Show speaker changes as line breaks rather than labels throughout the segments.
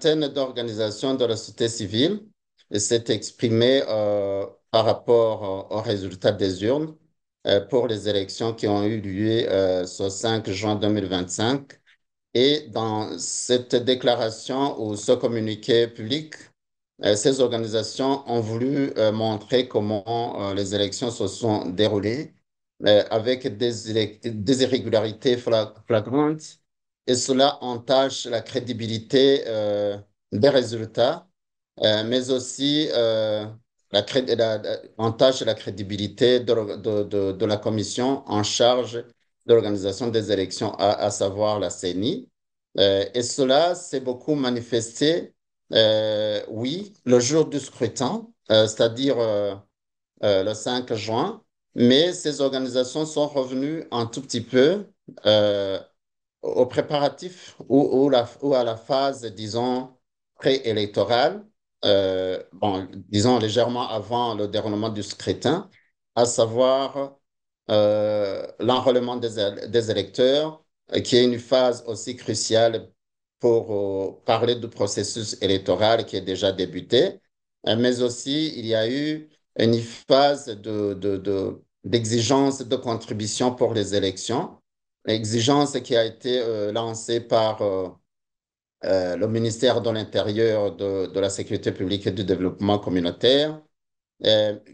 centaine d'organisations de la société civile s'est exprimée par rapport aux résultats des urnes pour les élections qui ont eu lieu ce 5 juin 2025. Et dans cette déclaration ou ce communiqué public, ces organisations ont voulu montrer comment les élections se sont déroulées avec des irrégularités flagrantes et cela entache la crédibilité des résultats, mais aussi entache la crédibilité de la commission en charge de l'organisation des élections, à savoir la CENI. Et cela s'est beaucoup manifesté, oui, le jour du scrutin, c'est-à-dire le 5 juin, mais ces organisations sont revenues un tout petit peu euh, aux préparatifs ou à la phase, disons, préélectorale, bon, disons légèrement avant le déroulement du scrutin, à savoir l'enrôlement des électeurs, qui est une phase aussi cruciale pour parler du processus électoral qui est déjà débuté, mais aussi il y a eu une phase d'exigence de contribution pour les élections, exigence qui a été lancée par le ministère de l'Intérieur, de la Sécurité publique et du Développement communautaire,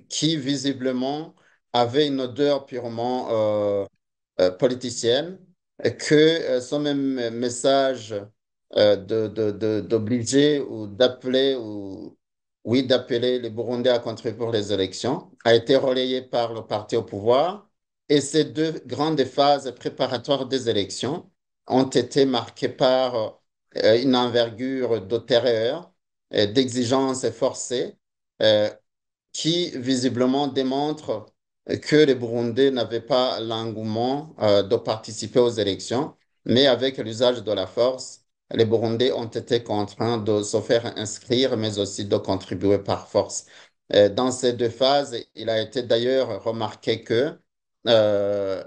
qui visiblement avait une odeur purement politicienne, et que son même message d'obliger ou d'appeler ou oui, d'appeler les Burundais à contribuer pour les élections a été relayé par le parti au pouvoir. Et ces deux grandes phases préparatoires des élections ont été marquées par une envergure de terreur, d'exigence forcée, euh, qui visiblement démontre que les Burundais n'avaient pas l'engouement de participer aux élections, mais avec l'usage de la force, les Burundais ont été contraints de se faire inscrire, mais aussi de contribuer par force. Dans ces deux phases, il a été d'ailleurs remarqué que euh,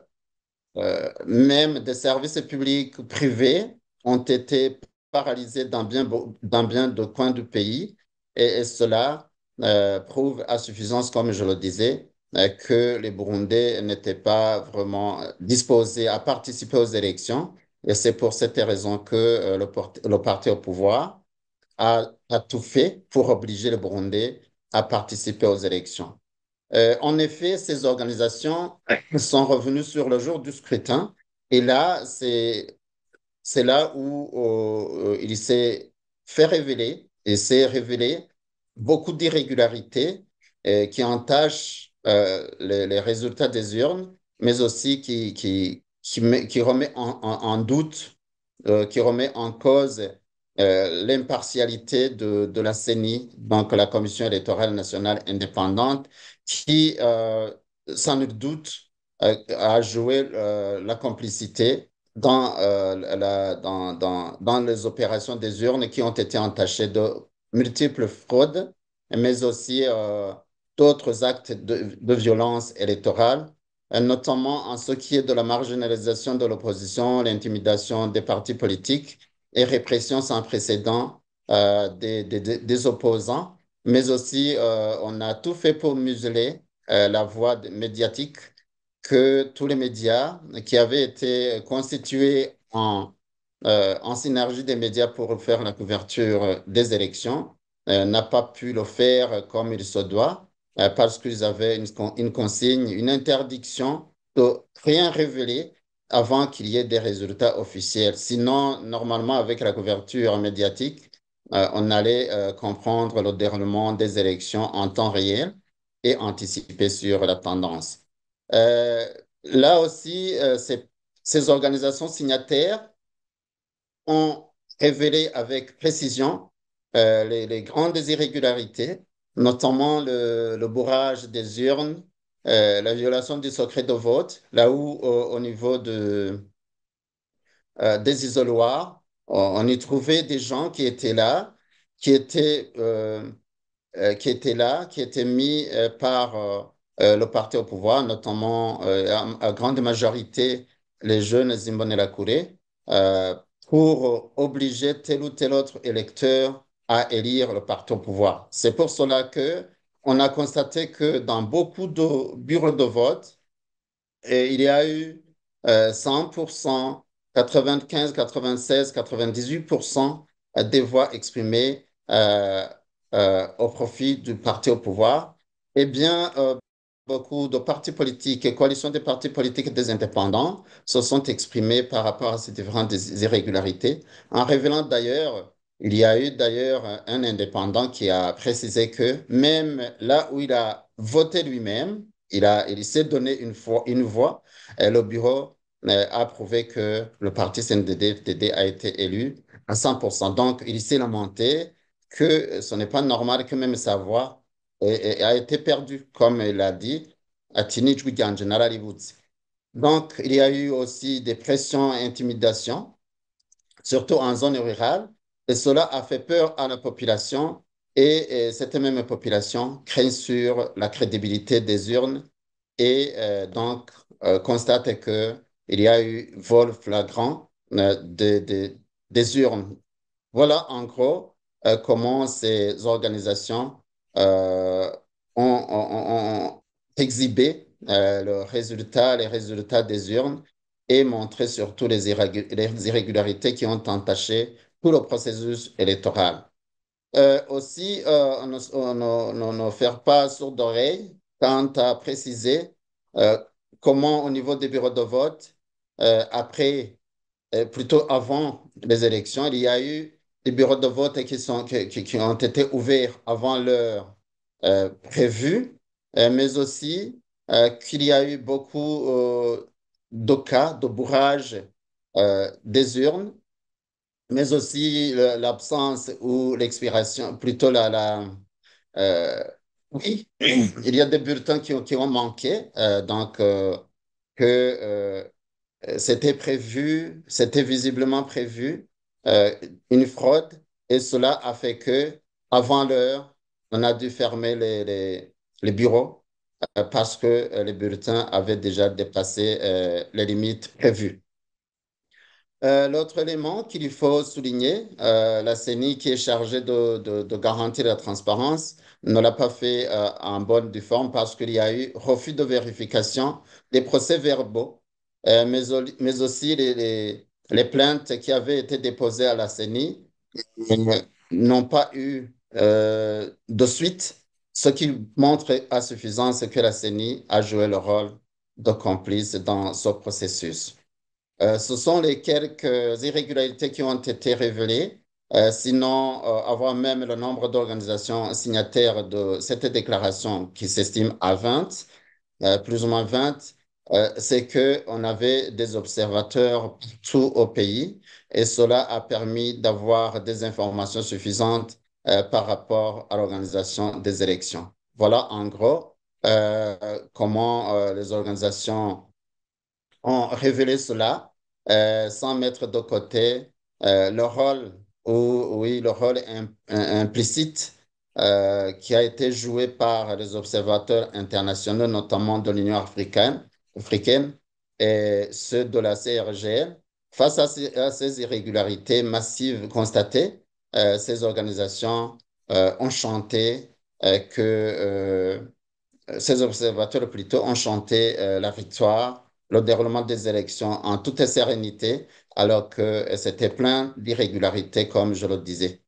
même des services publics privés ont été paralysés dans bien de coins du pays et cela prouve à suffisance, comme je le disais, que les Burundais n'étaient pas vraiment disposés à participer aux élections et c'est pour cette raison que le parti au pouvoir a tout fait pour obliger les Burundais à participer aux élections. En effet, ces organisations sont revenues sur le jour du scrutin et là, c'est là où il s'est fait révéler et s'est révélé beaucoup d'irrégularités qui entachent les résultats des urnes, mais aussi qui remet en doute, qui remet en cause l'impartialité de la CENI, donc la Commission électorale nationale indépendante, qui, sans nul doute, a joué la complicité dans les opérations des urnes qui ont été entachées de multiples fraudes, mais aussi d'autres actes de violence électorale, notamment en ce qui est de la marginalisation de l'opposition, l'intimidation des partis politiques et répression sans précédent des opposants, mais aussi on a tout fait pour museler la voix médiatique que tous les médias qui avaient été constitués en synergie des médias pour faire la couverture des élections n'a pas pu le faire comme il se doit parce qu'ils avaient une consigne, une interdiction de rien révéler avant qu'il y ait des résultats officiels. Sinon, normalement, avec la couverture médiatique, on allait comprendre le déroulement des élections en temps réel et anticiper sur la tendance. Euh, Là aussi, ces organisations signataires ont révélé avec précision les grandes irrégularités, notamment le bourrage des urnes, la violation du secret de vote, là où au niveau des isoloirs, on y trouvait des gens qui étaient là, qui étaient qui étaient mis par le parti au pouvoir, notamment à grande majorité les jeunes Imbonerakure, pour obliger tel ou tel autre électeur à élire le parti au pouvoir. C'est pour cela que on a constaté que dans beaucoup de bureaux de vote, il y a eu 100%, 95, 96, 98% des voix exprimées au profit du parti au pouvoir. Eh bien, beaucoup de partis politiques et coalitions des partis politiques et des indépendants se sont exprimés par rapport à ces différentes irrégularités, en révélant d'ailleurs, il y a eu d'ailleurs un indépendant qui a précisé que même là où il a voté lui-même, il s'est donné une voix, et le bureau a prouvé que le parti CNDD-FDD a été élu à 100%. Donc, il s'est lamenté que ce n'est pas normal que même sa voix a été perdue, comme il a dit à Tini Juigan, General Iwutsi. Donc, il y a eu aussi des pressions et intimidations surtout en zone rurale, et cela a fait peur à la population et cette même population craint sur la crédibilité des urnes et donc constate qu'il y a eu vol flagrant des urnes. Voilà en gros comment ces organisations euh, ont exhibé les résultats des urnes et montré surtout les irrégularités qui ont entaché tout le processus électoral. Aussi, ne faire pas sourd d'oreille quant à préciser euh, comment au niveau des bureaux de vote, après plutôt avant les élections, il y a eu des bureaux de vote qui ont été ouverts avant l'heure prévue, mais aussi qu'il y a eu beaucoup de cas de bourrage des urnes, mais aussi l'absence ou l'expiration, plutôt euh, oui, il y a des bulletins qui ont manqué, donc que c'était prévu, c'était visiblement prévu euh, une fraude et cela a fait que avant l'heure, on a dû fermer les bureaux parce que les bulletins avaient déjà dépassé les limites prévues. L'autre élément qu'il faut souligner, la CENI qui est chargée de garantir la transparence ne l'a pas fait en bonne due forme parce qu'il y a eu refus de vérification des procès-verbaux, mais aussi les plaintes qui avaient été déposées à la CENI n'ont pas eu de suite, ce qui montre à suffisance que la CENI a joué le rôle de complice dans ce processus. Ce sont les quelques irrégularités qui ont été révélées. Sinon, avoir même le nombre d'organisations signataires de cette déclaration qui s'estime à 20, plus ou moins 20, c'est qu'on avait des observateurs partout au pays et cela a permis d'avoir des informations suffisantes par rapport à l'organisation des élections. Voilà en gros comment les organisations ont révélé cela sans mettre de côté le rôle, ou oui, le rôle implicite qui a été joué par les observateurs internationaux, notamment de l'Union africaine et ceux de la CRGL. Face à ces irrégularités massives constatées, ces organisations ont chanté ces observateurs plutôt ont chanté la victoire, le déroulement des élections en toute sérénité, alors que c'était plein d'irrégularités, comme je le disais.